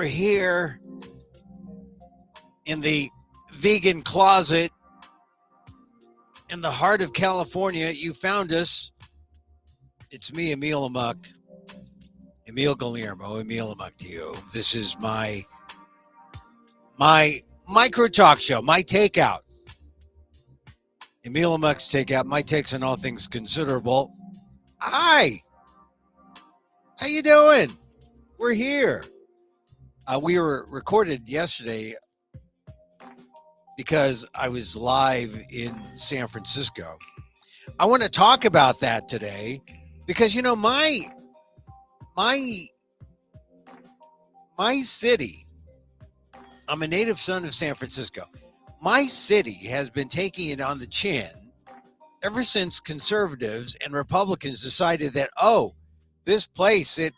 We're here in the vegan closet in the heart of California. You found us. It's me, Emil Amok. Emil Guillermo, Emil Amok to you. This is my micro talk show, my Takeout. Emil Amok's Takeout, my takes on all things considerable. Hi. How you doing? We're here. We were recorded yesterday because I was live in San Francisco. I want to talk about that today because, you know, my city, I'm a native son of San Francisco. My city has been taking it on the chin ever since conservatives and Republicans decided that, oh, this place, it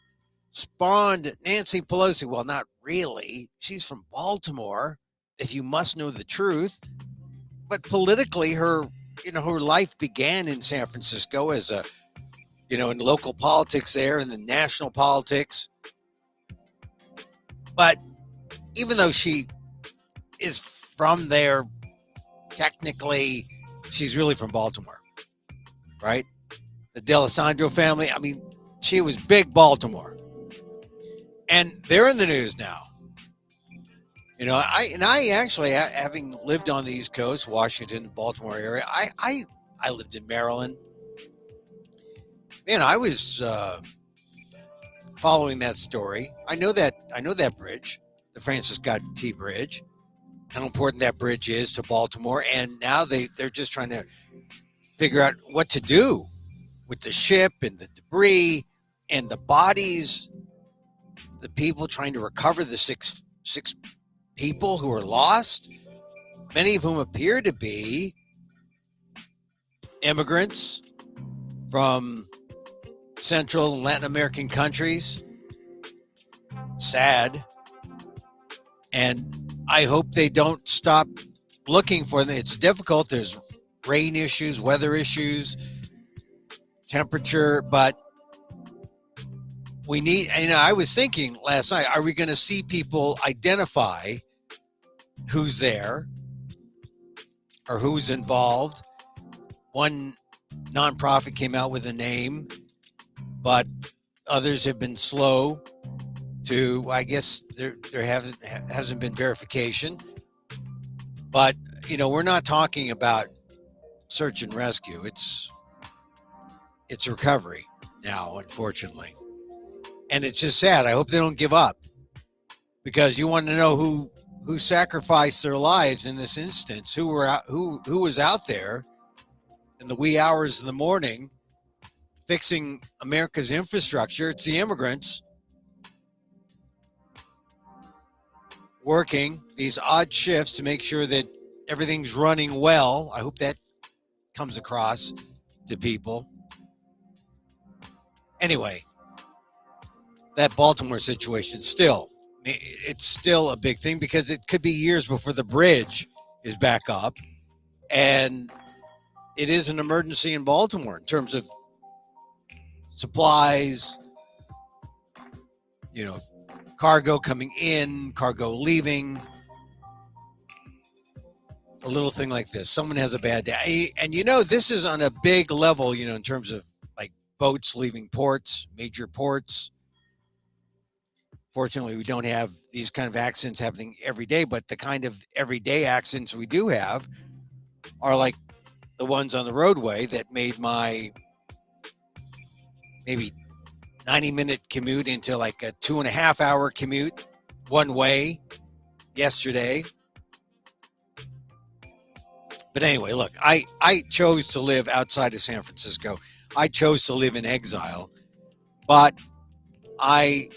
spawned Nancy Pelosi. Well, not really. She's from Baltimore, if you must know the truth. But politically, her life began in San Francisco as a, in local politics there and the national politics. But even though she is from there, technically, she's really from Baltimore, right? The D'Alessandro family, I mean, she was big Baltimore. And they're in the news now. I actually, having lived on the East Coast, Washington, Baltimore area, I lived in Maryland. Man, I was following that story. I know that bridge, the Francis Scott Key Bridge, how important that bridge is to Baltimore. And now they're just trying to figure out what to do with the ship and the debris and the bodies, the people trying to recover the six people who are lost, many of whom appear to be immigrants from Central and Latin American countries. Sad. And I hope they don't stop looking for them. It's difficult. There's rain issues, weather issues, temperature, but we need, I was thinking last night, are we going to see people identify who's there or who's involved? One nonprofit came out with a name, but others have been slow to, I guess there hasn't been verification. But, we're not talking about search and rescue. It's recovery now, unfortunately. And it's just sad. I hope they don't give up, because you want to know who sacrificed their lives in this instance, who was out there in the wee hours of the morning fixing America's infrastructure. It's the immigrants working these odd shifts to make sure that everything's running well. I hope that comes across to people. Anyway, that Baltimore situation it's still a big thing, because it could be years before the bridge is back up. And it is an emergency in Baltimore in terms of supplies, cargo coming in, cargo leaving. A little thing like this. Someone has a bad day. And this is on a big level, in terms of like boats leaving ports, major ports. Fortunately, we don't have these kind of accidents happening every day, but the kind of everyday accidents we do have are like the ones on the roadway that made my maybe 90-minute commute into like a 2.5-hour commute one way yesterday. But anyway, look, I chose to live outside of San Francisco. I chose to live in exile, but I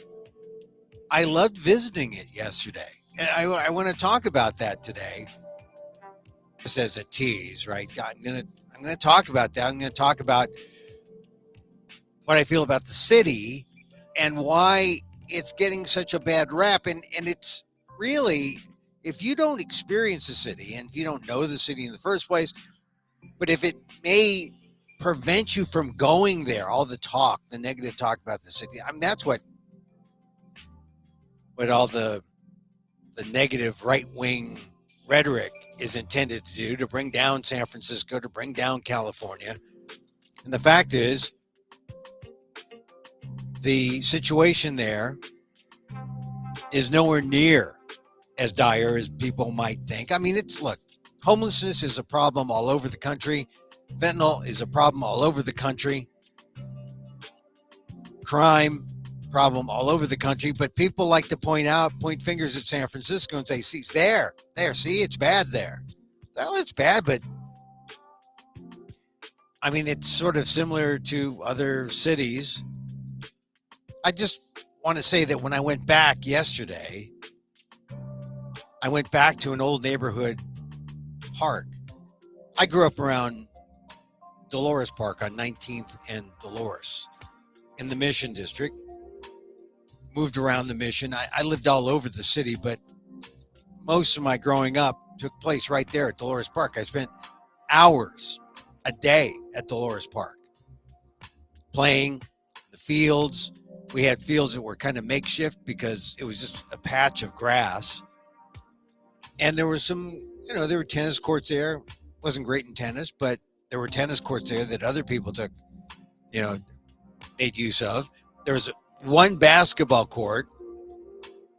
loved visiting it yesterday. And I want to talk about that today. This as a tease, right? I'm gonna talk about that. I'm gonna talk about what I feel about the city and why it's getting such a bad rap. And it's really, if you don't experience the city and if you don't know the city in the first place, but if it may prevent you from going there, all the talk, the negative talk about the city, I mean, that's what what all the negative right-wing rhetoric is intended to do, to bring down San Francisco, to bring down California. And the fact is, the situation there is nowhere near as dire as people might think. I mean, look, homelessness is a problem all over the country. Fentanyl is a problem all over the country. Crime, problem all over the country. But people like to point fingers at San Francisco and say, see, see, it's bad there. Well, it's bad, but I mean, it's sort of similar to other cities. I just want to say that when I went back yesterday, I went back to an old neighborhood park. I grew up around Dolores Park on 19th and Dolores in the Mission District. Moved around the Mission. I lived all over the city, but most of my growing up took place right there at Dolores Park. I spent hours a day at Dolores Park playing the fields. We had fields that were kind of makeshift because it was just a patch of grass. And there were there were tennis courts there. Wasn't great in tennis, but there were tennis courts there that other people made use of. There was one basketball court.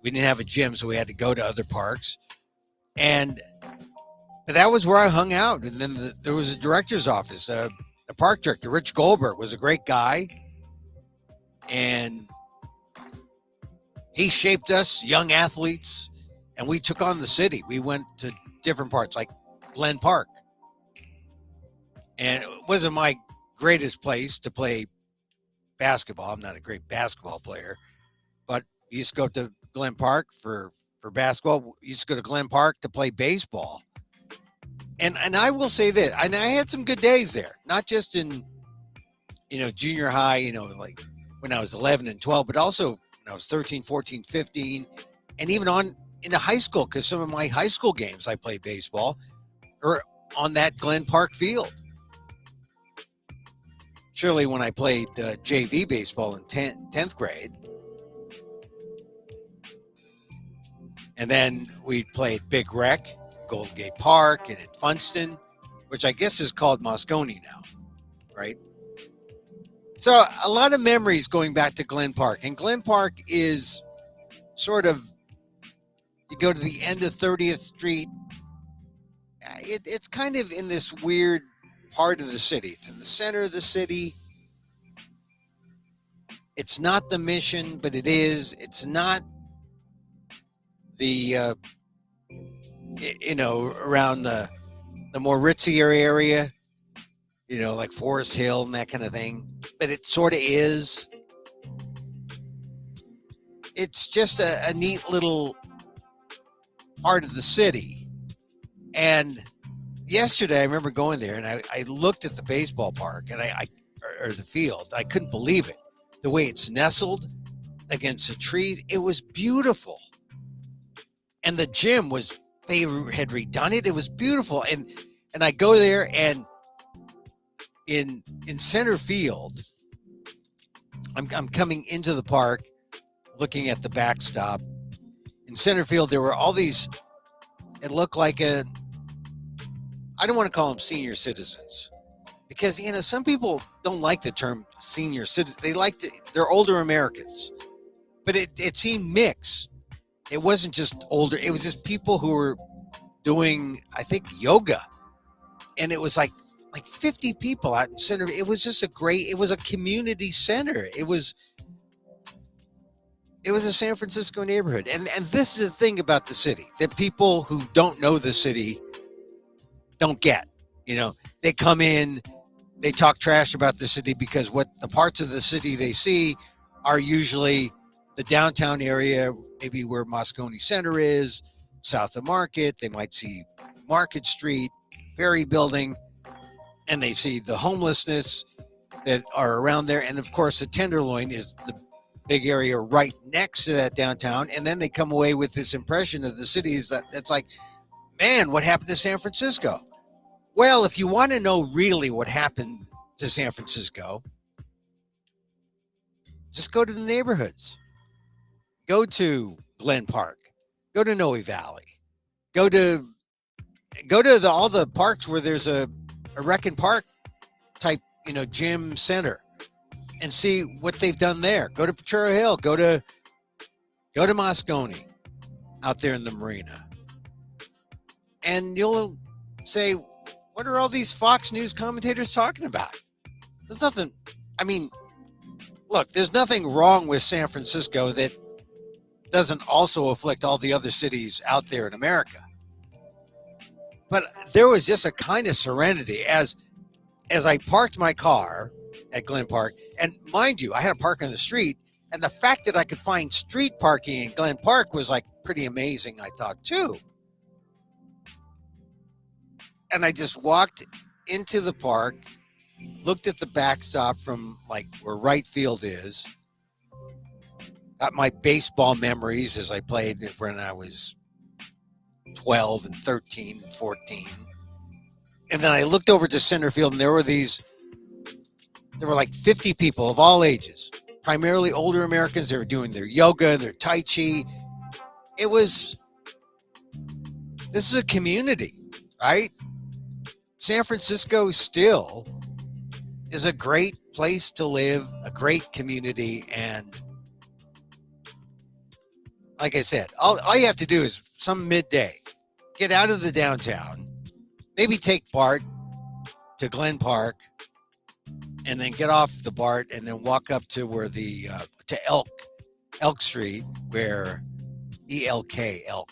We didn't have a gym, so we had to go to other parks. But that was where I hung out. And then there was a director's office. The park director, Rich Goldberg, was a great guy. And he shaped us young athletes, and we took on the city. We went to different parts, like Glen Park. And it wasn't my greatest place to play basketball. I'm not a great basketball player, but we used to go to Glen Park for basketball. We used to go to Glen Park to play baseball. And I will say that, and I had some good days there, not just in, junior high, like when I was 11 and 12, but also when I was 13, 14, 15, and even into high school, because some of my high school games I played baseball or on that Glen Park field. Surely when I played JV baseball in 10th grade, and then we played Big Rec, Golden Gate Park, and at Funston, which I guess is called Moscone now, right? So a lot of memories going back to Glen Park. And Glen Park is sort of, you go to the end of 30th Street, it's kind of in this weird part of the city. It's in the center of the city. It's not the Mission, but it is. It's not the, around the more ritzier area, like Forest Hill and that kind of thing. But it sort of is. It's just a neat little part of the city. And yesterday, I remember going there, and I looked at the baseball park or the field. I couldn't believe it. The way it's nestled against the trees, it was beautiful. And the gym they had redone it. It was beautiful. And I go there, and in center field, I'm coming into the park, looking at the backstop. In center field, there were all these, it looked like I don't want to call them senior citizens, because, some people don't like the term senior citizens. They're older Americans, but it seemed mixed. It wasn't just older. It was just people who were doing, I think, yoga. And it was like 50 people out in center. It was just it was a community center. It was a San Francisco neighborhood. And this is the thing about the city that people who don't know the city don't get. They come in, they talk trash about the city because what the parts of the city they see are usually the downtown area, maybe where Moscone Center is, south of Market. They might see Market Street, Ferry Building, and they see the homelessness that are around there. And of course, the Tenderloin is the big area right next to that downtown. And then they come away with this impression of the city is that's like, man, what happened to San Francisco? Well, if you want to know really what happened to San Francisco, just go to the neighborhoods. Go to Glen Park. Go to Noe Valley. Go to all the parks where there's a rec and park type, gym center, and see what they've done there. Go to Potrero Hill. Go to Moscone out there in the marina. And you'll say, what are all these Fox News commentators talking about? There's nothing. I mean, look, there's nothing wrong with San Francisco that doesn't also afflict all the other cities out there in America. But there was just a kind of serenity as I parked my car at Glen Park. And mind you, I had to park on the street. And the fact that I could find street parking in Glen Park was like pretty amazing, I thought, too. And I just walked into the park, looked at the backstop from like where right field is. Got my baseball memories as I played when I was 12 and 13 and 14. And then I looked over to center field, and there were like 50 people of all ages, primarily older Americans. They were doing their yoga, their Tai Chi. This is a community, right? San Francisco still is a great place to live, a great community. And like I said, all you have to do is some midday, get out of the downtown, maybe take BART to Glen Park, and then get off the BART and then walk up to where to Elk Street, where ELK, elk.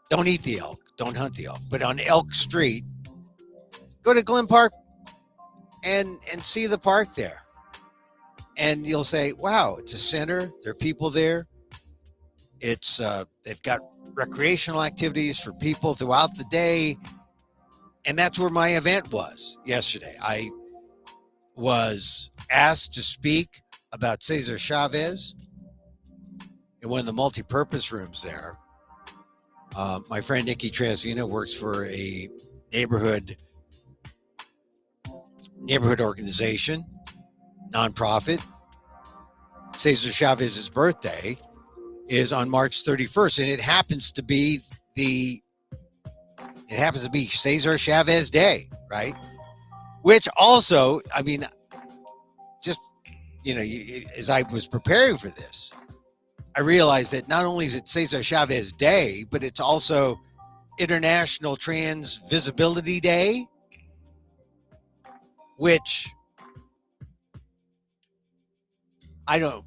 Don't eat the elk, don't hunt the elk, but on Elk Street, go to Glen Park and see the park there. And you'll say, wow, it's a center. There are people there. It's they've got recreational activities for people throughout the day. And that's where my event was yesterday. I was asked to speak about Cesar Chavez in one of the multi-purpose rooms there. My friend Nikki Trazina works for a neighborhood organization, nonprofit. Cesar Chavez's birthday is on March 31st, and it happens to be Cesar Chavez Day, right? Which also, I mean, just, as I was preparing for this, I realized that not only is it Cesar Chavez Day, but it's also International Trans Visibility Day, which I don't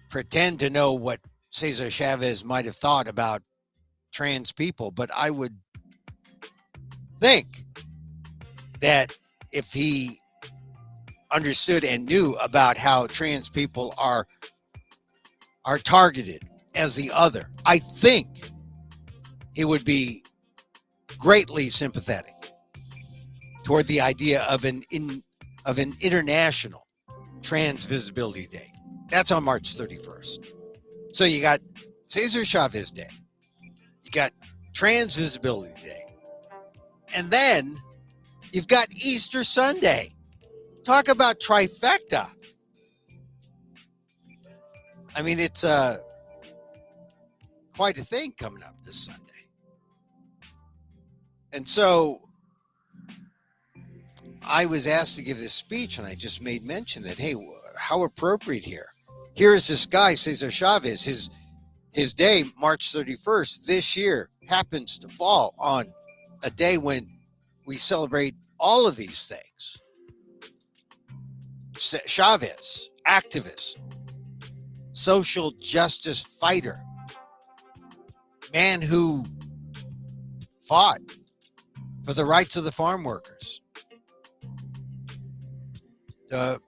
pretend to know what Cesar Chavez might have thought about trans people, but I would think that if he understood and knew about how trans people are targeted as the other, I think he would be greatly sympathetic toward the idea of an international Trans Visibility Day. That's on March 31st. So you got Cesar Chavez Day, you got Trans Visibility Day, and then you've got Easter Sunday. Talk about trifecta. I mean, it's quite a thing coming up this Sunday. And so I was asked to give this speech, and I just made mention that, hey, how appropriate here. Here is this guy, Cesar Chavez. His day, March 31st, this year, happens to fall on a day when we celebrate all of these things. Chavez, activist, social justice fighter, man who fought for the rights of the farm workers.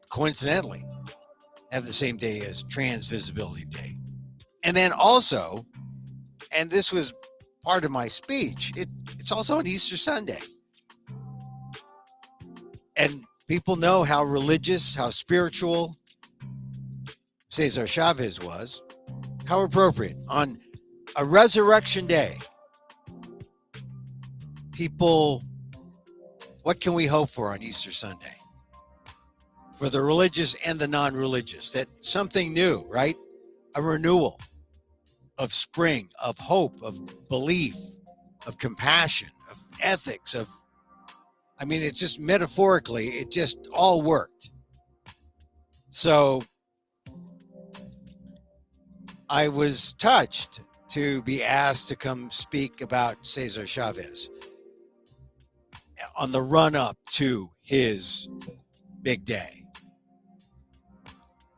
Coincidentally, have the same day as Trans Visibility Day. And then also, and this was part of my speech, it's also on Easter Sunday. And people know how religious, how spiritual Cesar Chavez was. How appropriate. On a resurrection day, people, what can we hope for on Easter Sunday? For the religious and the non-religious, that something new, right? A renewal. of spring, of hope, of belief, of compassion, of ethics, it just metaphorically, it just all worked. So I was touched to be asked to come speak about Cesar Chavez on the run up to his big day.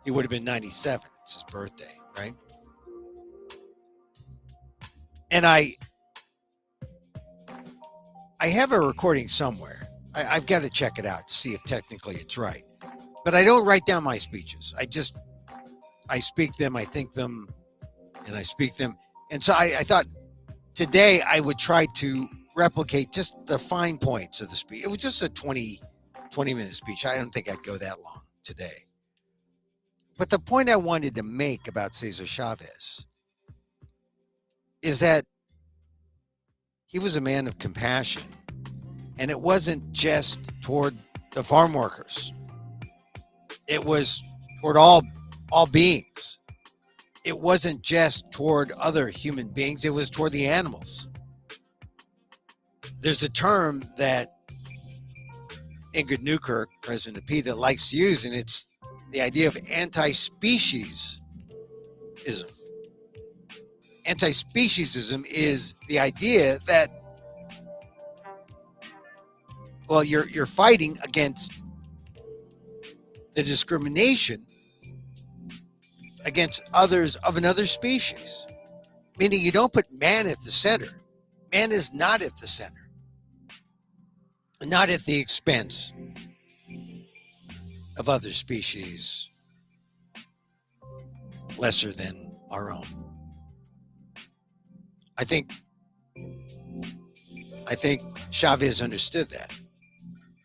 He would have been 97. It's his birthday, right? And I have a recording somewhere. I've got to check it out to see if technically it's right. But I don't write down my speeches. I speak them, I think them, and I speak them. And so I thought today I would try to replicate just the fine points of the speech. It was just a 20-minute speech. I don't think I'd go that long today. But the point I wanted to make about Cesar Chavez is that he was a man of compassion, and it wasn't just toward the farm workers. It was toward all beings. It wasn't just toward other human beings. It was toward the animals. There's a term that Ingrid Newkirk, president of PETA, likes to use, and it's the idea of anti-speciesism. Anti-speciesism is the idea that, well, you're fighting against the discrimination against others of another species, meaning you don't put man at the center. Man is not at the center, not at the expense of other species lesser than our own. I think Chavez understood that.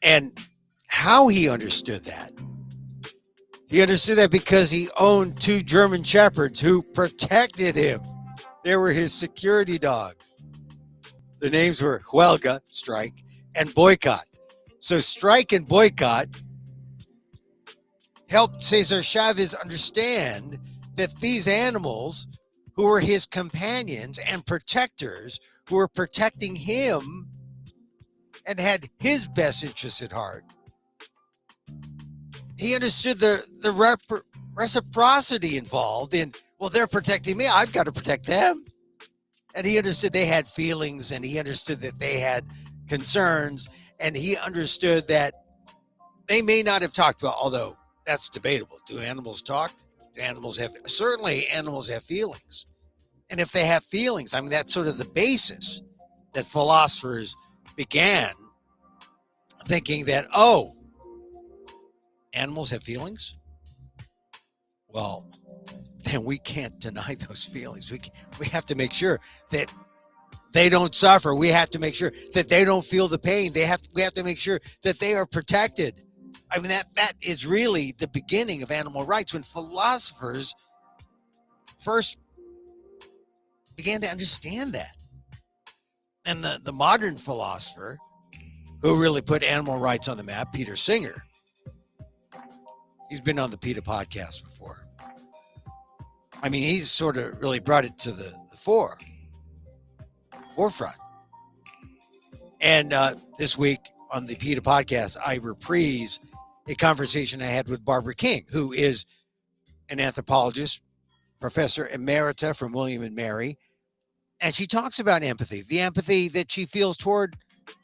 And how he understood that? He understood that because he owned 2 German shepherds who protected him. They were his security dogs. Their names were Huelga, Strike, and Boycott. So Strike and Boycott helped Cesar Chavez understand that these animals who were his companions and protectors, who were protecting him and had his best interests at heart. He understood the reciprocity involved in, well, they're protecting me, I've got to protect them. And he understood they had feelings, and he understood that they had concerns, and he understood that they may not have talked about, although that's debatable. Do animals talk? Do animals have, certainly animals have feelings. And if they have feelings, that's sort of the basis that philosophers began thinking that, oh, animals have feelings? Well, then we can't deny those feelings. We have to make sure that they don't suffer. We have to make sure that they don't feel the pain. We have to make sure that they are protected. That is really the beginning of animal rights, when philosophers first began to understand that. And the modern philosopher who really put animal rights on the map, Peter Singer, he's been on the PETA podcast before. He's sort of really brought it to the forefront. And this week on the PETA podcast, I reprise a conversation I had with Barbara King, who is an anthropologist, professor emerita from William and Mary. And she talks about empathy, the empathy that she feels toward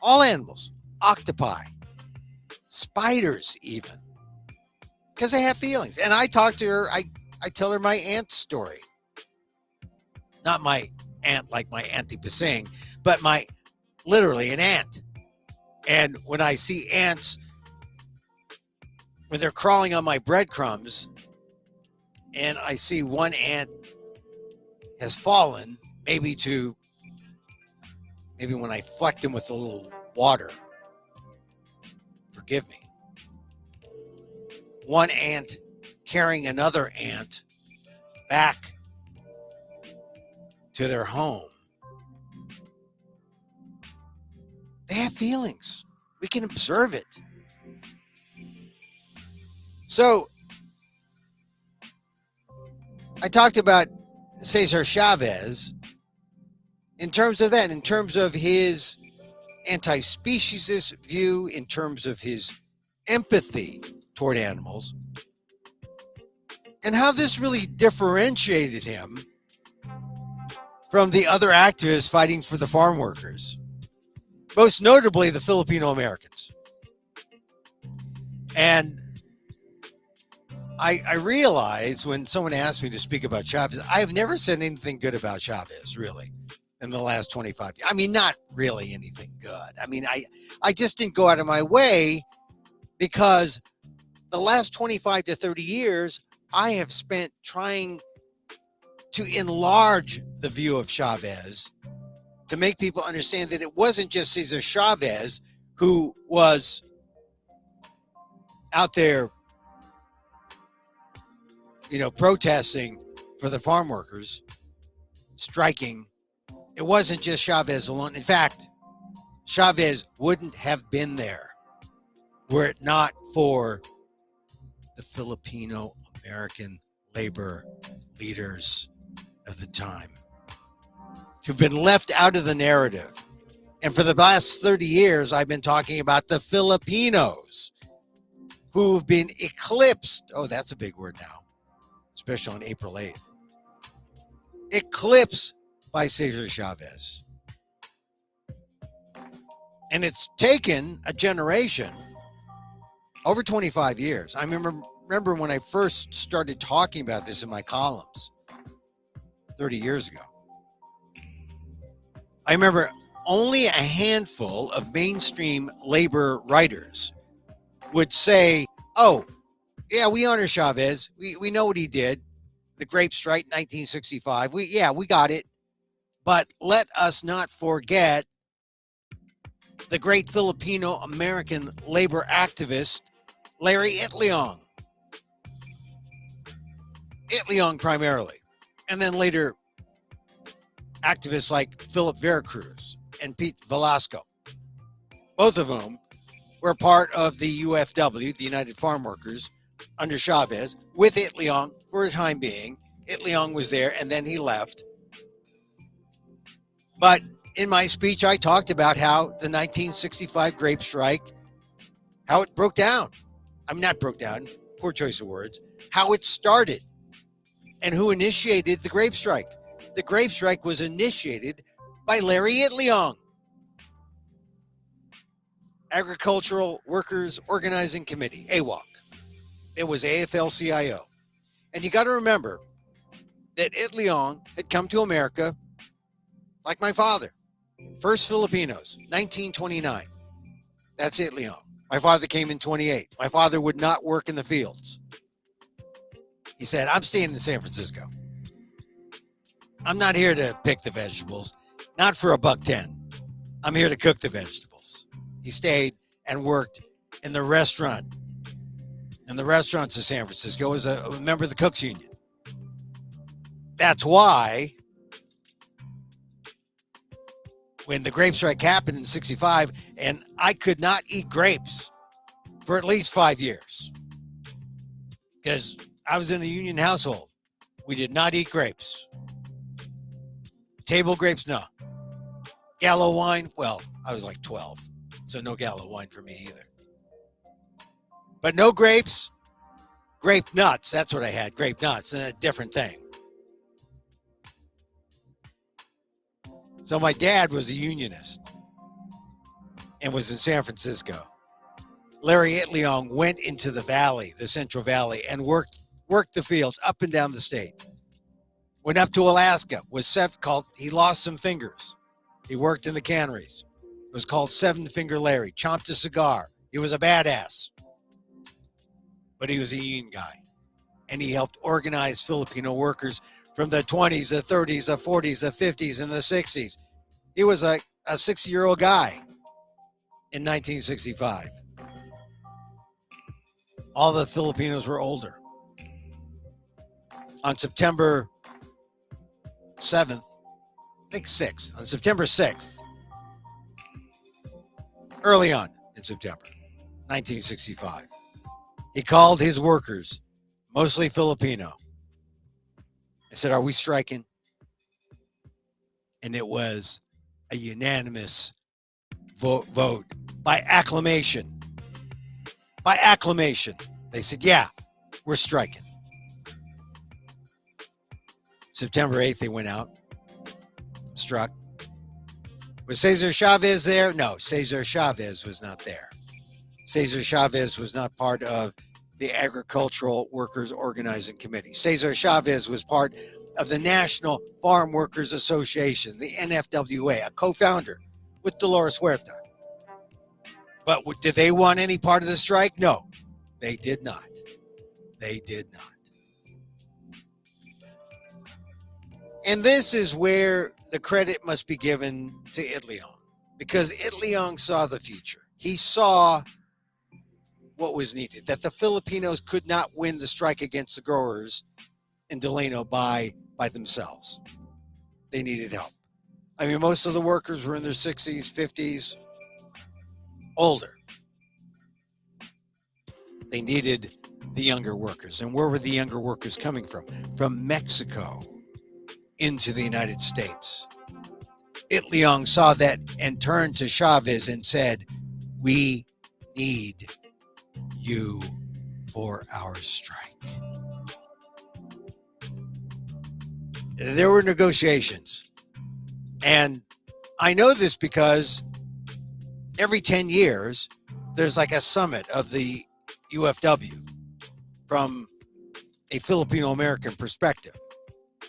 all animals, octopi, spiders even, because they have feelings. And I talk to her, I tell her my aunt's story. Not my aunt like my Auntie Basing, but literally an ant. And when I see ants, when they're crawling on my breadcrumbs, and I see one ant has fallen, maybe when I flecked him with a little water, forgive me. One ant carrying another ant back to their home. They have feelings. We can observe it. So I talked about Cesar Chavez, in terms of that, in terms of his anti-speciesist view, in terms of his empathy toward animals, and how this really differentiated him from the other activists fighting for the farm workers, most notably the Filipino Americans. And I realized when someone asked me to speak about Chavez, I've never said anything good about Chavez, really, in the last 25 years. I mean, not really anything good. I mean, I just didn't go out of my way, because the last 25 to 30 years, I have spent trying to enlarge the view of Chavez, to make people understand that it wasn't just Cesar Chavez who was out there, protesting for the farm workers, striking. It wasn't just Chavez alone. In fact, Chavez wouldn't have been there were it not for the Filipino American labor leaders of the time, who've been left out of the narrative. And for the last 30 years, I've been talking about the Filipinos who've been eclipsed. Oh, that's a big word now, especially on April 8th. Eclipsed by Cesar Chavez. And it's taken a generation, over 25 years. I remember when I first started talking about this in my columns 30 years ago. I remember only a handful of mainstream labor writers would say, oh, yeah, we honor Chavez. We know what he did. The grape strike, 1965. We got it. But let us not forget the great Filipino American labor activist, Larry Itliong. Itliong primarily. And then later, activists like Philip Veracruz and Pete Velasco, both of whom were part of the UFW, the United Farm Workers, under Chavez, with Itliong for a time being. Itliong was there, and then he left. But in my speech, I talked about how the 1965 grape strike, how it broke down. I mean, not broke down, poor choice of words, how it started and who initiated the grape strike. The grape strike was initiated by Larry Itliong, Agricultural Workers Organizing Committee, AWOC. It was AFL-CIO. And you got to remember that Itliong had come to America like my father. First Filipinos, 1929. That's Itliong. My father came in 28. My father would not work in the fields. He said, I'm staying in San Francisco. I'm not here to pick the vegetables, not for $1.10. I'm here to cook the vegetables. He stayed and worked in the restaurant. And the restaurants of San Francisco was a member of the Cooks Union. That's why when the grape strike happened in 65, and I could not eat grapes for at least 5 years because I was in a union household. We did not eat grapes. Table grapes, no. Gallo wine, well, I was like 12, so no Gallo wine for me either. But no grapes, grape nuts, that's what I had, grape nuts, a different thing. So my dad was a unionist and was in San Francisco. Larry Itliong went into the valley, the Central Valley, and worked the fields up and down the state. Went up to Alaska, he lost some fingers. He worked in the canneries. It was called Seven Finger Larry, chomped a cigar. He was a badass. But he was a union guy. And he helped organize Filipino workers from the 20s, the 30s, the 40s, the 50s, and the 60s. He was a 60-year-old guy in 1965. All the Filipinos were older. On September 7th, I think 6th, on September 6th, early on in September 1965, he called his workers, mostly Filipino, and said, are we striking? And it was a unanimous vote by acclamation. By acclamation. They said, yeah, we're striking. September 8th, they went out, struck. Was Cesar Chavez there? No, Cesar Chavez was not there. Cesar Chavez was not part of the Agricultural Workers Organizing Committee. Cesar Chavez was part of the National Farm Workers Association, the NFWA, a co-founder with Dolores Huerta. But did they want any part of the strike? No, they did not. They did not. And this is where the credit must be given to Itliong, because Itliong saw the future. He saw what was needed, that the Filipinos could not win the strike against the growers in Delano by themselves. They needed help. I mean, most of the workers were in their 60s, 50s, older. They needed the younger workers. And where were the younger workers coming from? From Mexico into the United States. Itliong saw that and turned to Chavez and said, we need you for our strike. There were negotiations. And I know this because every 10 years, there's like a summit of the UFW from a Filipino-American perspective.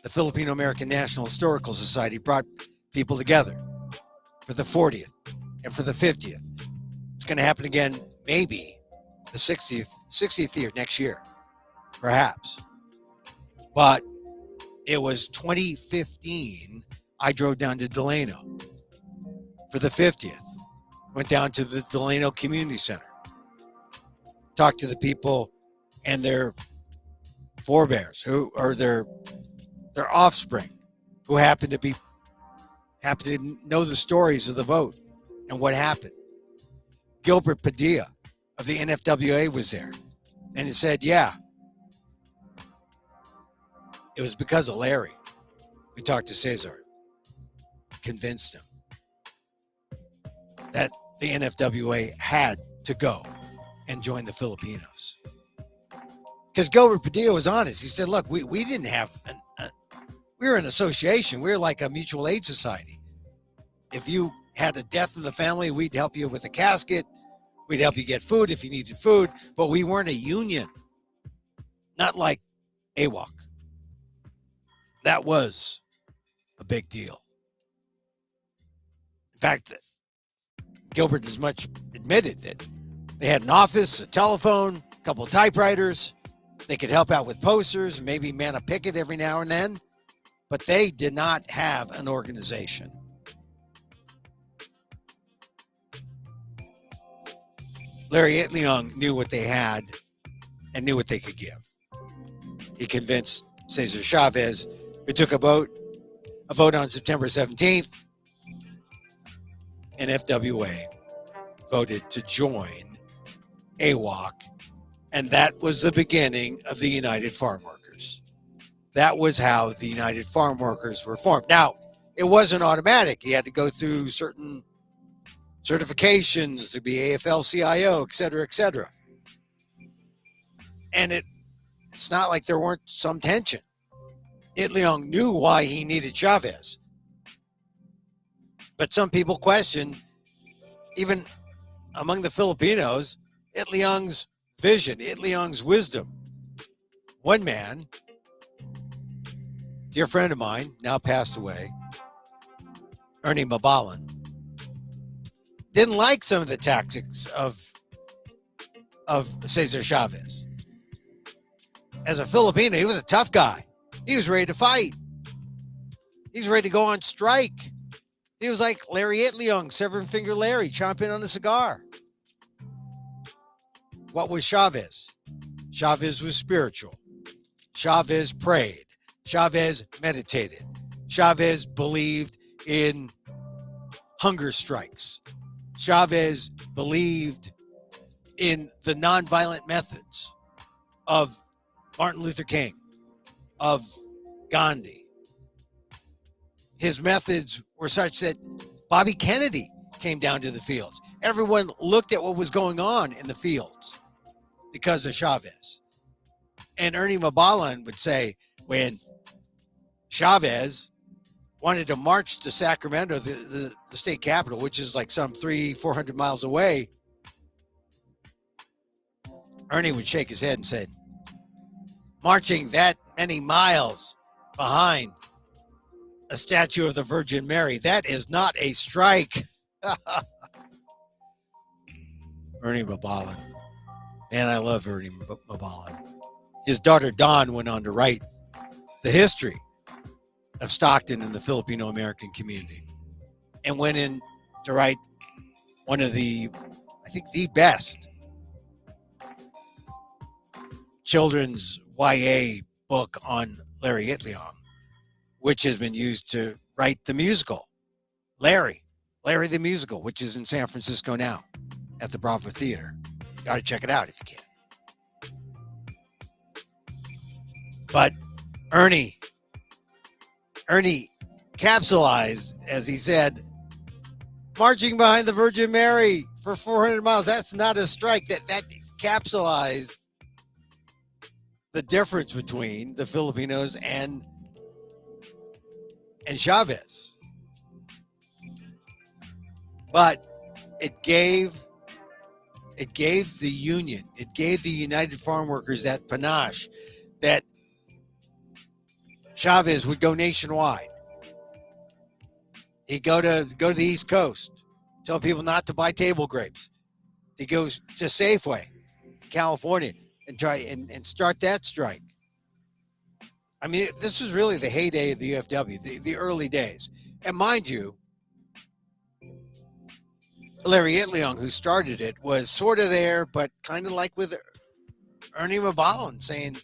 The Filipino-American National Historical Society brought people together for the 40th and for the 50th. It's going to happen again, maybe the 60th year next year, perhaps. But it was 2015. I drove down to Delano for the 50th. Went down to the Delano Community Center. Talked to the people and their forebears, who are their offspring, who happen to know the stories of the vote and what happened. Gilbert Padilla of the NFWA was there, and he said, yeah, it was because of Larry. We talked to Cesar, convinced him that the NFWA had to go and join the Filipinos. Because Gilbert Padilla was honest. He said, look, we didn't have we were an association. We were like a mutual aid society. If you had a death in the family, we'd help you with a casket. We'd help you get food if you needed food. But we weren't a union. Not like AWOC. That was a big deal. In fact, Gilbert as much admitted that they had an office, a telephone, a couple of typewriters. They could help out with posters, maybe man a picket every now and then. But they did not have an organization. Larry Itliong knew what they had and knew what they could give. He convinced Cesar Chavez, who took a vote on September 17th, and FWA voted to join AWOC, and that was the beginning of the United Farm Workers. That was how the United Farm Workers were formed. Now, it wasn't automatic. You had to go through certain certifications to be AFL-CIO, et cetera, et cetera. And it's not like there weren't some tension. Itliong knew why he needed Chavez. But some people questioned, even among the Filipinos, Itliong's vision, Itliong's wisdom. One man, dear friend of mine, now passed away, Ernie Mabalan, didn't like some of the tactics of Cesar Chavez. As a Filipino, he was a tough guy. He was ready to fight. He was ready to go on strike. He was like Larry Itliong, Seven Finger Larry, chomping on a cigar. What was Chavez? Chavez was spiritual. Chavez prayed. Chavez meditated. Chavez believed in hunger strikes. Chavez believed in the nonviolent methods of Martin Luther King, of Gandhi. his methods were such that Bobby Kennedy came down to the fields. Everyone looked at what was going on in the fields because of Chavez. And Ernie Mabalan would say when Chavez wanted to march to Sacramento, the state capital, which is like some 400 miles away, Ernie would shake his head and say, marching that many miles behind a statue of the Virgin Mary, that is not a strike. Ernie Mabalan. Man, I love Ernie Mabalan. His daughter Dawn went on to write the history of Stockton and the Filipino American community, and went in to write one of the, I think, the best children's YA book on Larry Itliong, which has been used to write the musical, Larry the Musical, which is in San Francisco now at the Bravo Theater. Got to check it out if you can. But Ernie capsulized, as he said, marching behind the Virgin Mary for 400 miles. That's not a strike. That capsulized the difference between the Filipinos and Chavez. But it gave the union, it gave the United Farm Workers that panache that Chavez would go nationwide. He'd go to the East Coast, tell people not to buy table grapes. He goes to Safeway, California, and try and start that strike. I mean, this was really the heyday of the UFW, the early days. And mind you, Larry Itliong, who started it, was sort of there, but kind of like with Ernie Mabalan saying,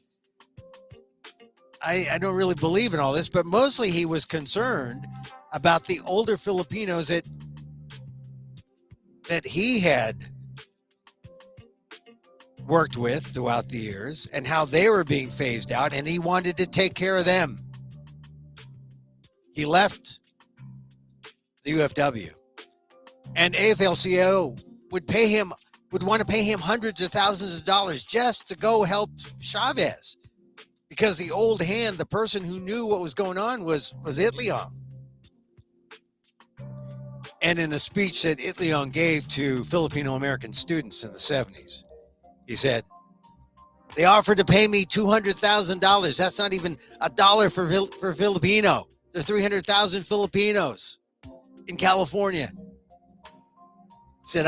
I don't really believe in all this, but mostly he was concerned about the older Filipinos that he had worked with throughout the years and how they were being phased out, and he wanted to take care of them. He left the UFW, and AFL-CIO would want to pay him hundreds of thousands of dollars just to go help Chavez, because the old hand, the person who knew what was going on, was Itliong. And in a speech that Itliong gave to Filipino American students in the 70s, he said, they offered to pay me $200,000. That's not even a dollar for Filipino. There's 300,000 Filipinos in California. He said,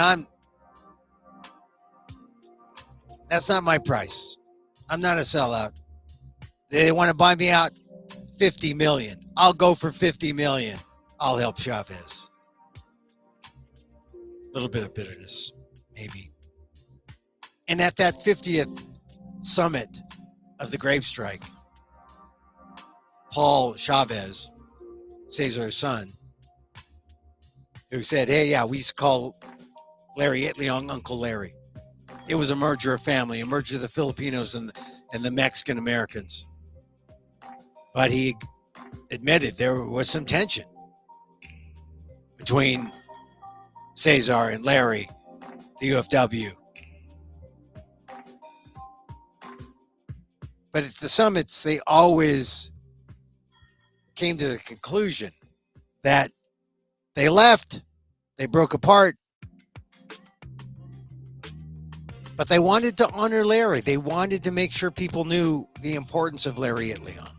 that's not my price. I'm not a sellout. They want to buy me out $50 million. I'll go for $50 million. I'll help Chavez. A little bit of bitterness, maybe. And at that 50th summit of the grape strike, Paul Chavez, Cesar's son, who said, hey, yeah, we used to call Larry Itliong Uncle Larry. It was a merger of family, a merger of the Filipinos and the Mexican Americans. But he admitted there was some tension between Cesar and Larry, the UFW. But at the summits, they always came to the conclusion that they left, they broke apart, but they wanted to honor Larry. They wanted to make sure people knew the importance of Larry Itliong.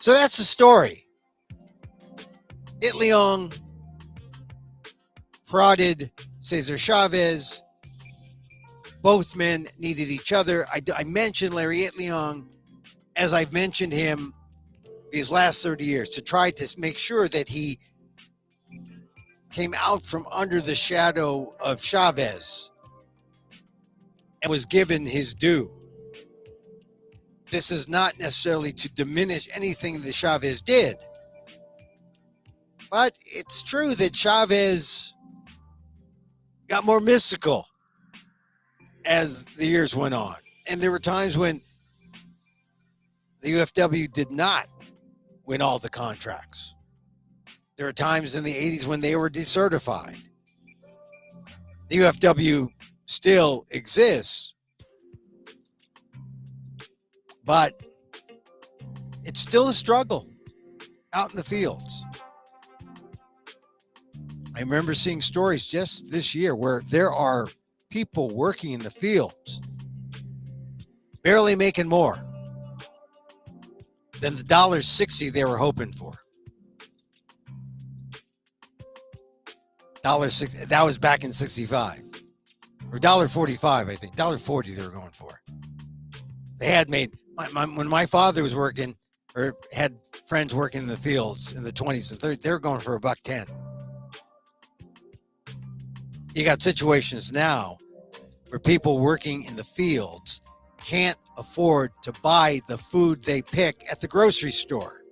So that's the story. Itliong prodded Cesar Chavez. Both men needed each other. I mentioned Larry Itliong as I've mentioned him these last 30 years to try to make sure that he came out from under the shadow of Chavez and was given his due. This is not necessarily to diminish anything that Chavez did, but it's true that Chavez got more mystical as the years went on. And there were times when the UFW did not win all the contracts. There were times in the 80s when they were decertified. The UFW still exists, but it's still a struggle out in the fields. I remember seeing stories just this year where there are people working in the fields barely making more than the $1.60 they were hoping for. $1.60, that was back in 65. Or $1.45, I think. $1.40 they were going for. They had made, when my father was working, or had friends working in the fields in the 20s and 30s, they were going for $1.10. You got situations now where people working in the fields can't afford to buy the food they pick at the grocery store.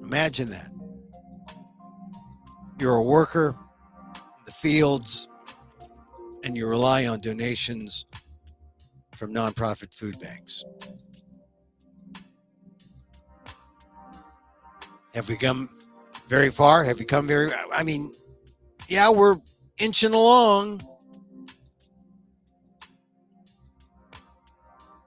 Imagine that. You're a worker in the fields and you rely on donations from nonprofit food banks. Have we come very far? Have you come very, I mean, yeah, we're inching along,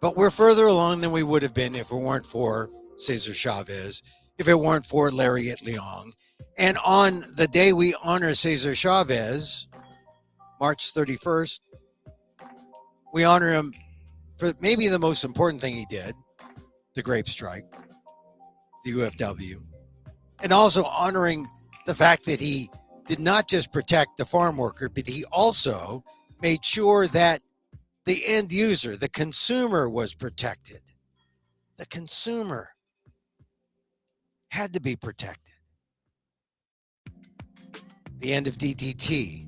but we're further along than we would have been if it weren't for Cesar Chavez, if it weren't for Lariat Leong. And on the day we honor Cesar Chavez, March 31st, we honor him for maybe the most important thing he did, the grape strike, the UFW, and also honoring the fact that he did not just protect the farm worker, but he also made sure that the end user, the consumer, was protected. The consumer had to be protected. The end of DDT,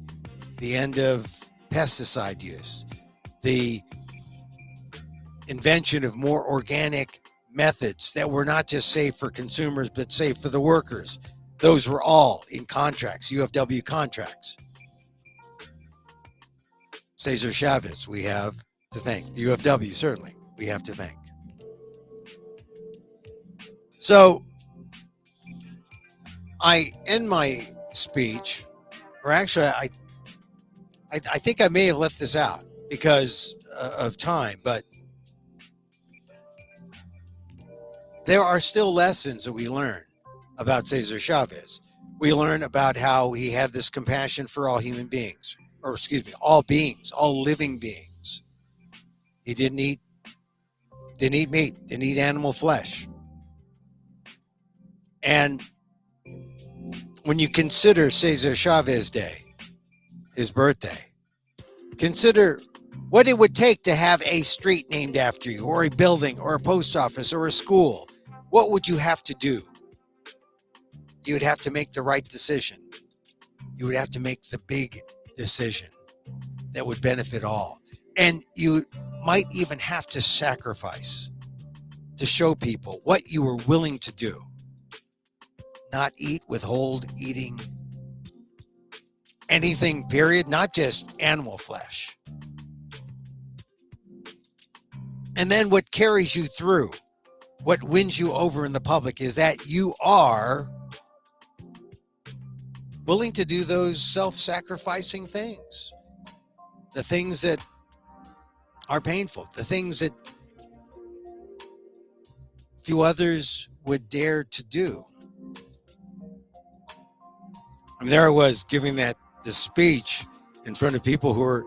the end of pesticide use, the invention of more organic methods that were not just safe for consumers, but safe for the workers. Those were all in contracts, UFW contracts. Cesar Chavez, we have to thank. The UFW, certainly, we have to thank. So I end my speech, or actually, I think I may have left this out because of time, but there are still lessons that we learn about Cesar Chavez. We learn about how he had this compassion for all human beings, or excuse me, all beings, all living beings. He didn't eat meat, didn't eat animal flesh. And when you consider Cesar Chavez Day, his birthday, consider what it would take to have a street named after you, or a building, or a post office, or a school. What would you have to do? You would have to make the right decision. You would have to make the big decision that would benefit all. And you might even have to sacrifice to show people what you were willing to do. Not eat, withhold eating anything, period, not just animal flesh. And then what carries you through, what wins you over in the public, is that you are willing to do those self-sacrificing things, the things that are painful, the things that few others would dare to do. And there I was giving the speech in front of people who were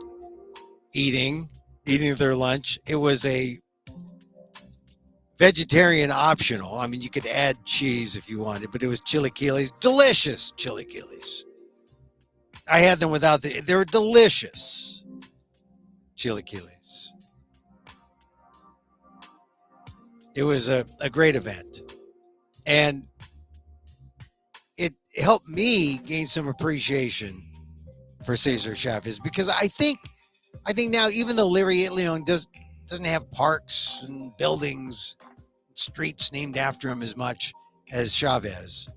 eating their lunch. It was a vegetarian optional. I mean, you could add cheese if you wanted, but it was chilaquiles, delicious chilaquiles. I had them without they were delicious chilaquiles. It was a great event. And it helped me gain some appreciation for Cesar Chavez, because I think now, even though Lariat Leong doesn't have parks and buildings, streets named after him as much as Chavez,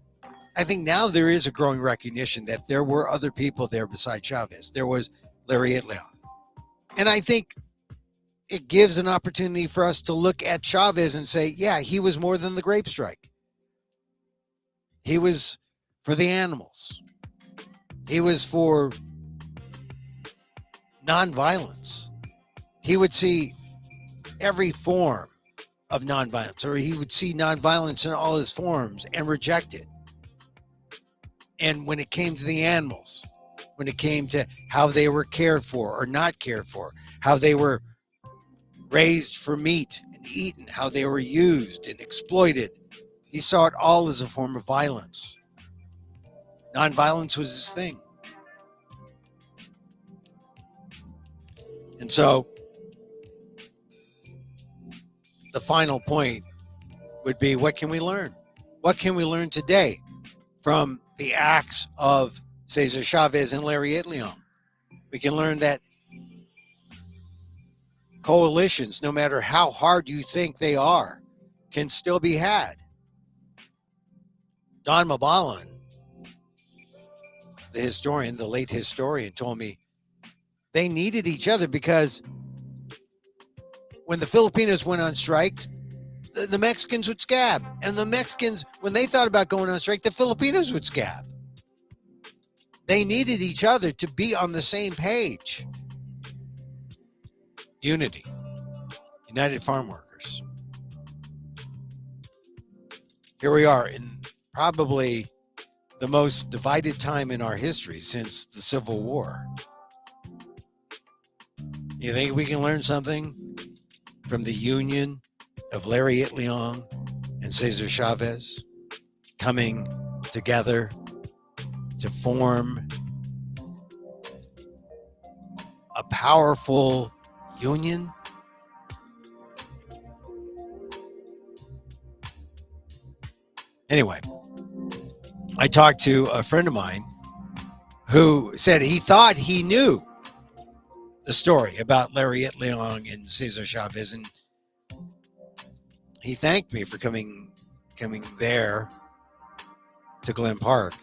I think now there is a growing recognition that there were other people there besides Chavez. There was Lariat Leong. And I think it gives an opportunity for us to look at Chavez and say, yeah, he was more than the grape strike. He was for the animals. He was for nonviolence. He would see every form of nonviolence, or he would see nonviolence in all his forms and reject it. And when it came to the animals, when it came to how they were cared for or not cared for, how they were raised for meat and eaten, how they were used and exploited, he saw it all as a form of violence. Nonviolence was his thing. And so the final point would be, what can we learn? What can we learn today from the acts of Cesar Chavez and Larry Leon? We can learn that coalitions, no matter how hard you think they are, can still be had. Don Mabalan, the historian, the late historian, told me they needed each other because when the Filipinos went on strikes, the Mexicans would scab. And the Mexicans, when they thought about going on strike, the Filipinos would scab. They needed each other to be on the same page. Unity. United Farm Workers. Here we are in probably the most divided time in our history since the Civil War. You think we can learn something from the union of Larry Leon and Cesar Chavez coming together to form a powerful union? Anyway, I talked to a friend of mine who said he thought he knew the story about Larry Leon and Cesar Chavez, and he thanked me for coming there to Glen Park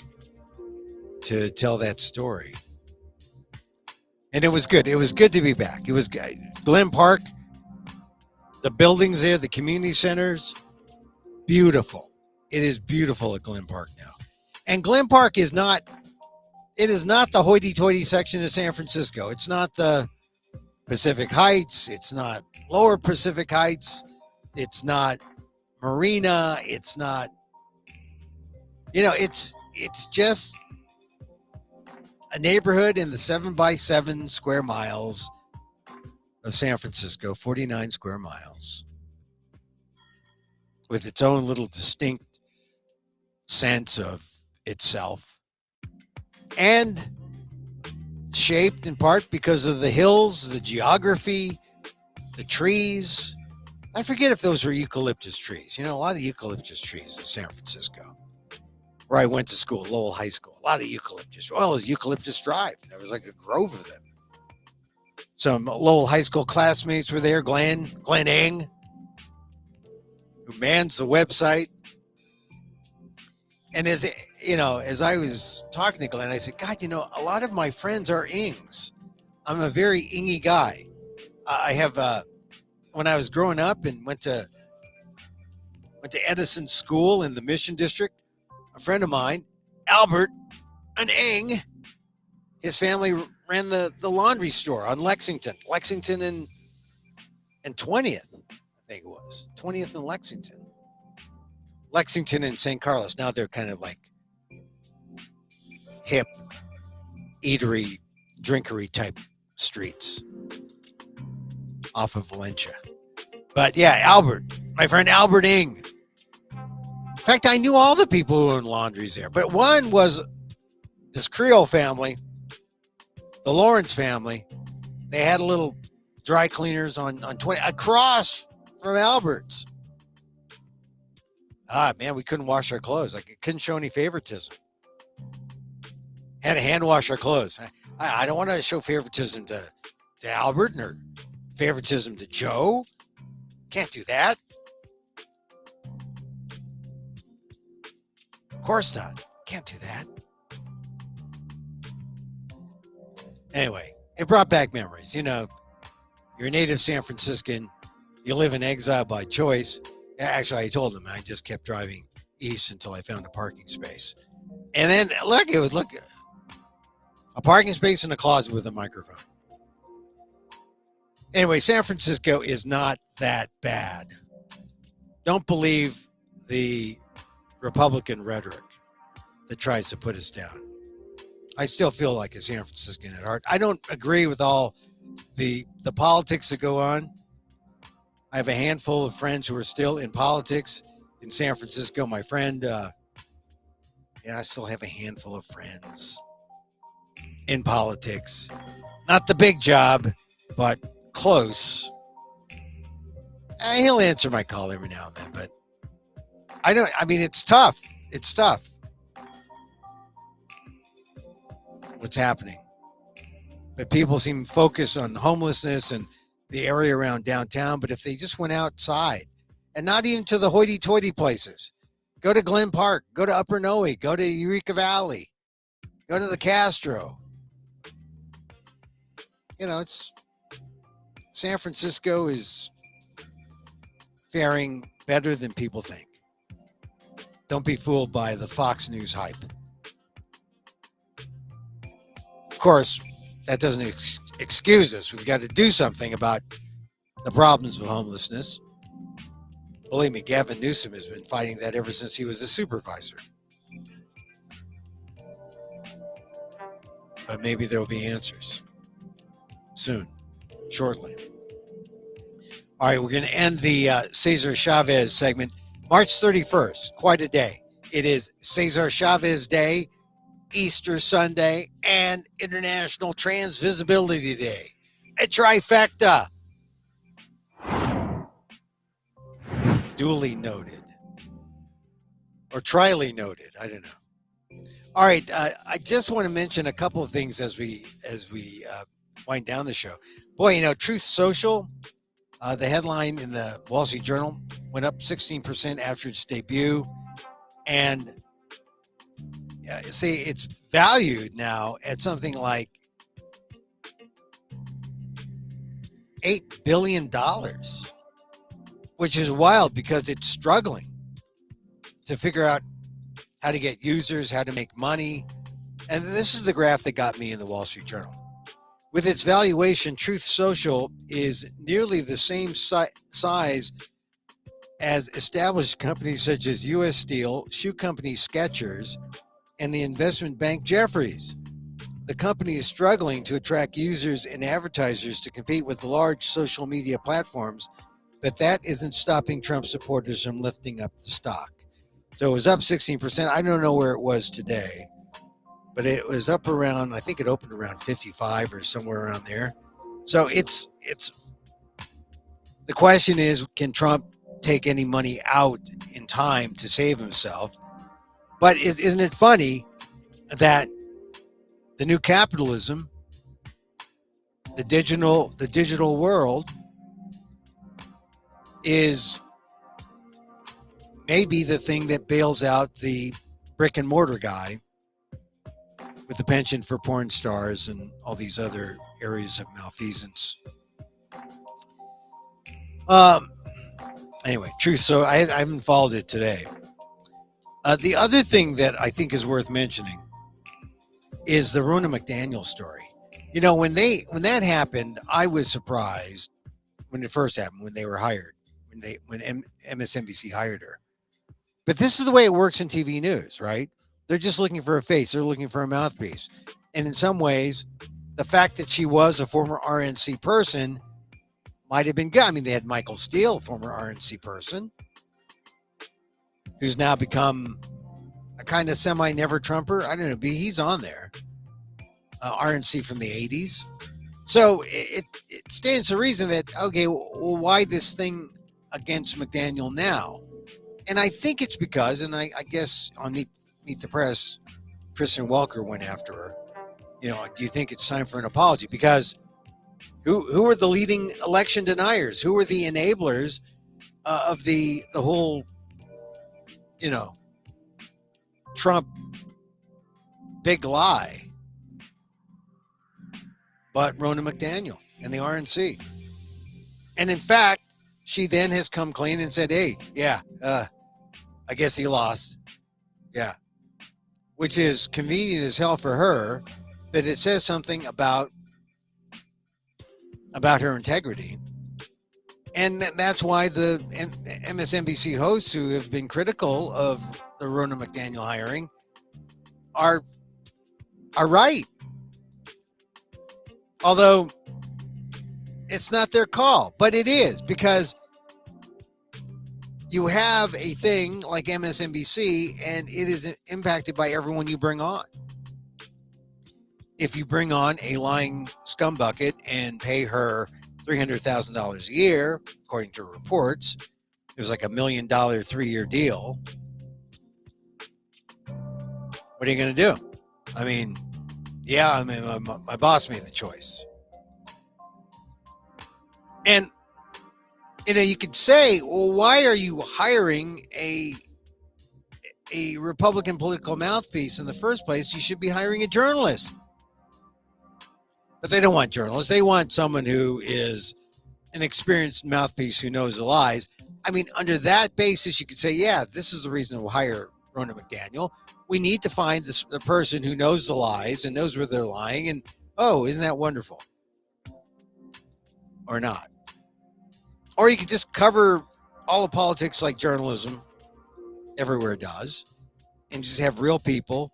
to tell that story. And it was good. It was good to be back. It was good. Glen Park, the buildings there, the community centers, beautiful. It is beautiful at Glen Park now. And Glen Park is not, it is not the hoity-toity section of San Francisco. It's not the Pacific Heights. It's not Lower Pacific Heights. It's not Marina. It's not, it's just a neighborhood in the 7x7 square miles of San Francisco, 49 square miles, with its own little distinct sense of itself, and shaped in part because of the hills, the geography, the trees. I forget if those were eucalyptus trees. A lot of eucalyptus trees in San Francisco, where I went to school, Lowell High School. A lot of eucalyptus. Well, it was Eucalyptus Drive. There was like a grove of them. Some Lowell High School classmates were there. Glen Eng, who mans the website. And as I was talking to Glenn, I said, God, a lot of my friends are Ings. I'm a very Ingy guy. I have, when I was growing up and went to Edison School in the Mission District, a friend of mine, Albert, an Ing, his family ran the laundry store on Lexington and 20th, I think it was. 20th and Lexington and St. Carlos. Now they're kind of like hip, eatery, drinkery type streets off of Valencia. But yeah, Albert, my friend Albert Ing. In fact, I knew all the people who owned laundries there. But one was this Creole family, the Lawrence family. They had a little dry cleaners on 20 across from Albert's. Man, we couldn't wash our clothes. Like, it couldn't show any favoritism. Had to hand wash our clothes. I don't want to show favoritism to Albert or favoritism to Joe. Can't do that. Of course not. Can't do that. Anyway, it brought back memories. You're a native San Franciscan. You live in exile by choice. Actually, I told them I just kept driving east until I found a parking space. And then it would look a parking space in a closet with a microphone. Anyway, San Francisco is not that bad. Don't believe the Republican rhetoric that tries to put us down. I still feel like a San Franciscan at heart. I don't agree with all the politics that go on. I have a handful of friends who are still in politics in San Francisco. My friend, I still have a handful of friends in politics. Not the big job, but close. He'll answer my call every now and then, but it's tough. It's tough. What's happening? But people seem focused on homelessness and the area around downtown. But if they just went outside, and not even to the hoity-toity places, go to Glen Park, go to Upper Noe, go to Eureka Valley, go to the Castro. It's San Francisco is faring better than people think. Don't be fooled by the Fox News hype. Of course, that doesn't excuse us. We've got to do something about the problems of homelessness. Believe me, Gavin Newsom has been fighting that ever since he was a supervisor. But maybe there will be answers soon, shortly. All right, we're going to end the Cesar Chavez segment. March 31st, quite a day. It is Cesar Chavez Day, Easter Sunday, and International Trans Visibility Day. A trifecta. Duly noted. Or trilly noted. I don't know. All right. I just want to mention a couple of things as we wind down the show. Boy, Truth Social, the headline in the Wall Street Journal went up 16% after its debut. And it's valued now at something like $8 billion, which is wild because it's struggling to figure out how to get users, how to make money. And this is the graph that got me in the Wall Street Journal. With its valuation, Truth Social is nearly the same size as established companies such as U.S. Steel, shoe company Skechers, and the investment bank Jefferies. The company is struggling to attract users and advertisers to compete with the large social media platforms, but that isn't stopping Trump supporters from lifting up the stock. So it was up 16%. I don't know where it was today, but it was up around, I think it opened around 55 or somewhere around there. So it's the question is, can Trump take any money out in time to save himself? But isn't it funny that the new capitalism, the digital world, is maybe the thing that bails out the brick and mortar guy with the penchant for porn stars and all these other areas of malfeasance. Anyway, truth. So I haven't followed it today. The other thing that I think is worth mentioning is the Ronna McDaniel story. When that happened, I was surprised when it first happened, when they were hired, when MSNBC hired her. But this is the way it works in TV news, right? They're just looking for a face. They're looking for a mouthpiece. And in some ways, the fact that she was a former RNC person might have been good. I mean, they had Michael Steele, former RNC person, who's now become a kind of semi-never Trumper. I don't know, he's on there. RNC from the 80s. So it stands to reason that, okay, well, why this thing against McDaniel now? And I think it's because, and I guess on Meet the Press, Kristen Welker went after her. Do you think it's time for an apology? Because who are the leading election deniers? Who are the enablers of the whole, Trump big lie? But Ronna McDaniel and the RNC. And in fact, she then has come clean and said, hey, I guess he lost. Yeah. Which is convenient as hell for her, but it says something about her integrity. And that's why the MSNBC hosts who have been critical of the Ronna McDaniel hiring are right. Although it's not their call, but it is, because you have a thing like MSNBC and it is impacted by everyone you bring on. If you bring on a lying scumbucket and pay her $300,000 a year, according to reports, it was like $1 million 3-year deal. What are you going to do? I mean, yeah, my boss made the choice. And, you could say, well, why are you hiring a Republican political mouthpiece in the first place? You should be hiring a journalist. But they don't want journalists. They want someone who is an experienced mouthpiece who knows the lies. I mean, under that basis, you could say, yeah, this is the reason we'll hire Ronna McDaniel. We need to find the person who knows the lies and knows where they're lying. And, oh, isn't that wonderful? Or not. Or you could just cover all the politics like journalism everywhere does and just have real people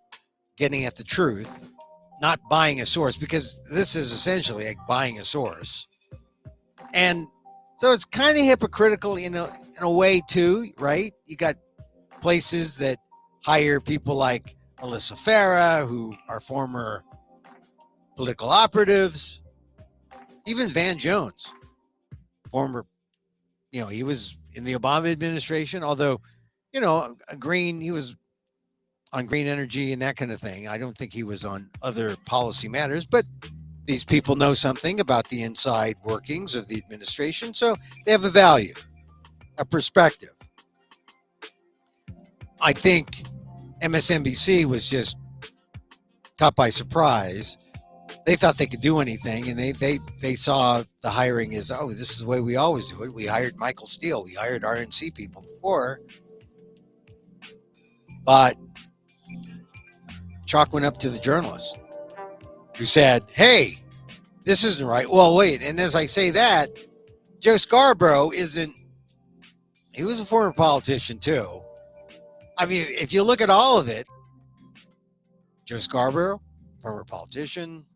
getting at the truth, not buying a source, because this is essentially like buying a source. And so it's kind of hypocritical in a way too, right? You got places that hire people like Alyssa Farah, who are former political operatives, even Van Jones, former, he was in the Obama administration, although, he was on green energy and that kind of thing. I don't think he was on other policy matters, but these people know something about the inside workings of the administration, so they have a value, a perspective. I think MSNBC was just caught by surprise. They thought they could do anything, and they saw the hiring as, oh, this is the way we always do it. We hired Michael Steele. We hired RNC people before. But chalk went up to the journalist who said, hey, this isn't right. Well, wait. And as I say that, Joe Scarborough he was a former politician too. I mean, if you look at all of it, Joe Scarborough, former politician,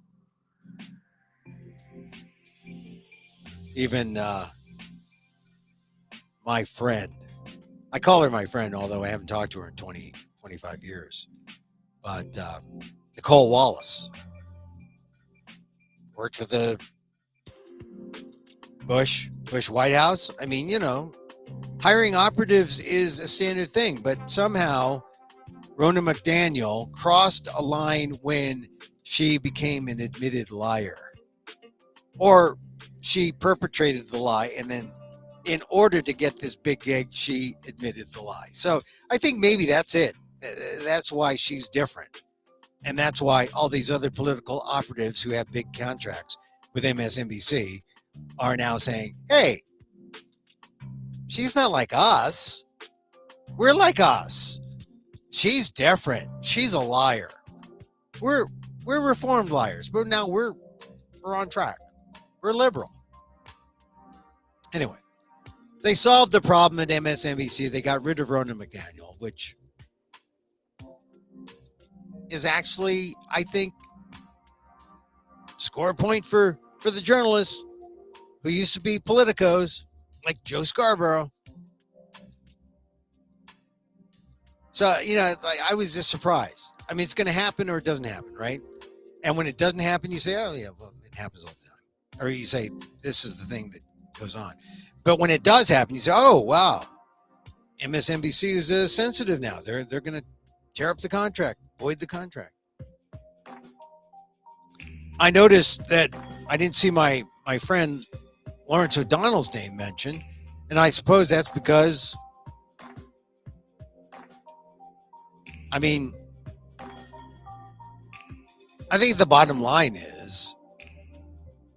even my friend, I call her my friend, although I haven't talked to her in 25 years, but Nicole Wallace worked for the Bush White House. I mean, hiring operatives is a standard thing, but somehow Ronna McDaniel crossed a line when she became an admitted liar, or she perpetrated the lie, and then in order to get this big gig, she admitted the lie. So I think maybe that's it. That's why she's different. And that's why all these other political operatives who have big contracts with MSNBC are now saying, hey, she's not like us. We're like us. She's different. She's a liar. We're reformed liars, but now we're on track. We're liberal. Anyway, they solved the problem at MSNBC. They got rid of Ronna McDaniel, which is actually, I think, score a point for the journalists who used to be politicos like Joe Scarborough. So, I was just surprised. I mean, it's going to happen or it doesn't happen, right? And when it doesn't happen, you say, oh, yeah, well, it happens all the time. Or you say, this is the thing that goes on. But when it does happen, you say, oh, wow, MSNBC is sensitive now. They're going to tear up the contract, void the contract. I noticed that I didn't see my friend Lawrence O'Donnell's name mentioned, and I suppose that's because, I mean, I think the bottom line is,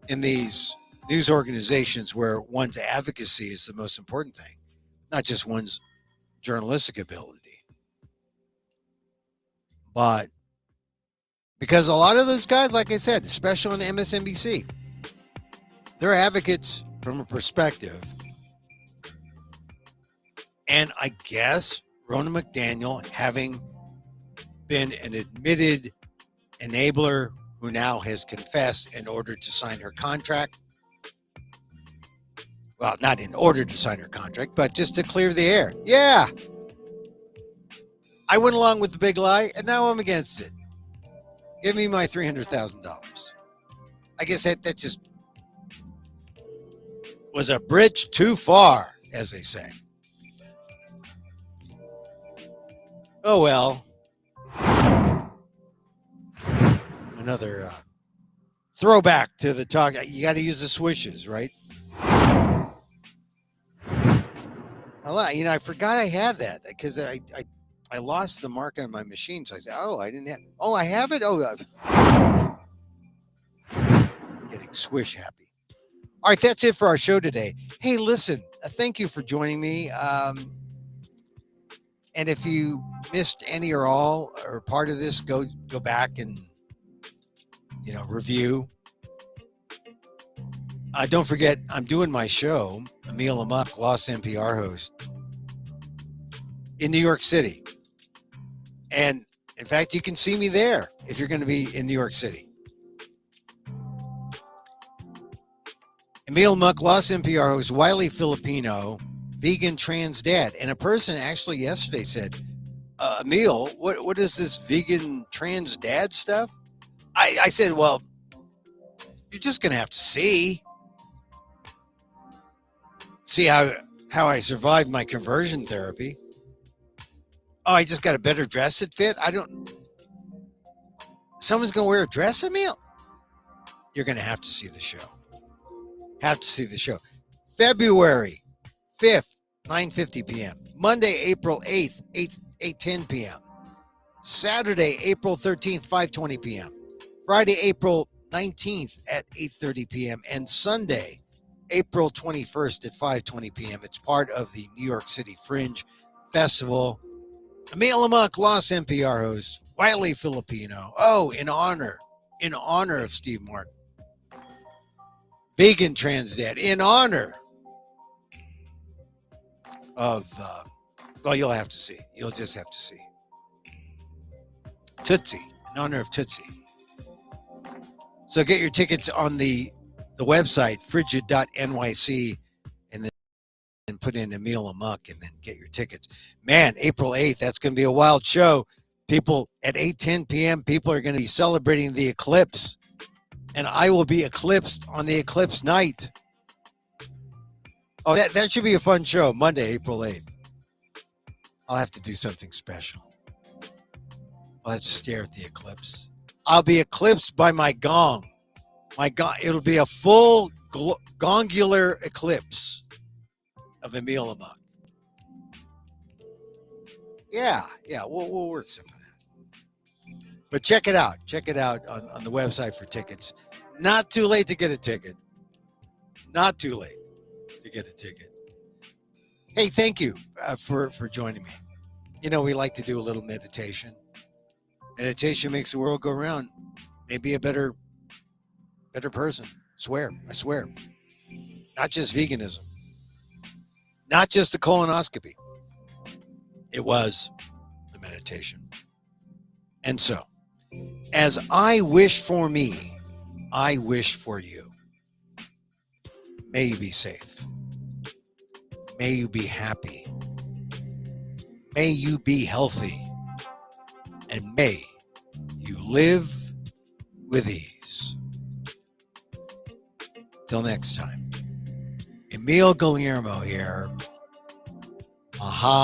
in these news organizations where one's advocacy is the most important thing, not just one's journalistic ability. But because a lot of those guys, like I said, especially on MSNBC, they're advocates from a perspective. And I guess Ronna McDaniel, having been an admitted enabler who now has confessed in order to sign her contract, well, not in order to sign her contract, but just to clear the air. Yeah, I went along with the big lie, and now I'm against it. Give me my $300,000. I guess that just was a bridge too far, as they say. Oh, well. Another throwback to the talk. You got to use the swishes, right? I forgot I had that because I lost the mark on my machine. So I said, oh, I didn't have. Oh, I have it. Oh, getting swish happy. All right, that's it for our show today. Hey, listen, thank you for joining me. And if you missed any or all or part of this, go back and review. Don't forget, I'm doing my show, Emil Amok, Lost NPR host, in New York City. And in fact, you can see me there if you're going to be in New York City. Emil Amok, Lost NPR host, wily Filipino, vegan trans dad. And a person actually yesterday said, Emil, what is this vegan trans dad stuff? I said, well, you're just going to have to see how I survived my conversion therapy. Oh, I just got a better dress that fit. Someone's going to wear a dress, Emil? You're going to have to see the show. Have to see the show. February 5th, 9:50 p.m. Monday, April 8th, 8:10 p.m. Saturday, April 13th, 5:20 p.m. Friday, April 19th at 8:30 p.m. And Sunday, April 21st at 5:20 p.m. It's part of the New York City Fringe Festival. Emil Amok, Lost NPR host, wily Filipino. Oh, in honor of Steve Martin. Vegan trans dad, in honor of, you'll have to see. You'll just have to see. Tootsie, in honor of Tootsie. So get your tickets on the website, frigid.nyc, and then put in Emil Amok and then get your tickets. Man, April 8th, that's going to be a wild show. People at 8:10 p.m., people are going to be celebrating the eclipse. And I will be eclipsed on the eclipse night. Oh, that should be a fun show, Monday, April 8th. I'll have to do something special. I'll have to stare at the eclipse. I'll be eclipsed by my gong. My gong. It'll be a full gongular eclipse of Emil Amok. Yeah, we'll work something out. But check it out. Check it out on the website for tickets. Not too late to get a ticket. Not too late to get a ticket. Hey, thank you for joining me. We like to do a little meditation. Meditation makes the world go round. Maybe a better person. I swear. Not just veganism. Not just the colonoscopy. It was the meditation. And so, as I wish for me, I wish for you. May you be safe. May you be happy. May you be healthy. And may you live with ease. Till next time. Emil Guillermo here.